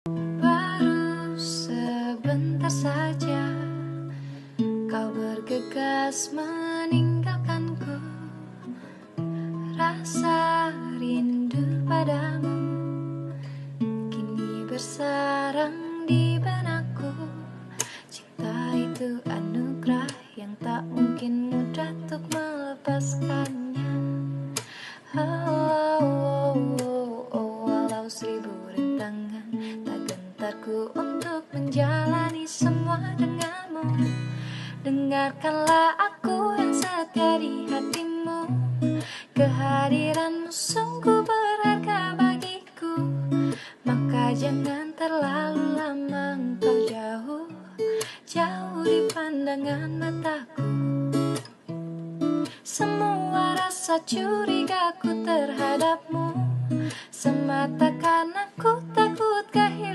Baru sebentar saja kau bergegas meninggalkanku. Rasa rindu padamu kini bersarang di benakku. Cinta itu anugerah yang tak mungkin mudah untuk melepaskannya. Walau seribu rintangan tak gentarku untuk menjalani semua denganmu. Dengarkanlah aku yang setia di hatimu. Kehadiranmu sungguh berharga bagiku. Maka jangan terlalu lama engkau jauh di pandangan mataku. Semua rasa curigaku terhadapmu semata karena ku takut kehilangan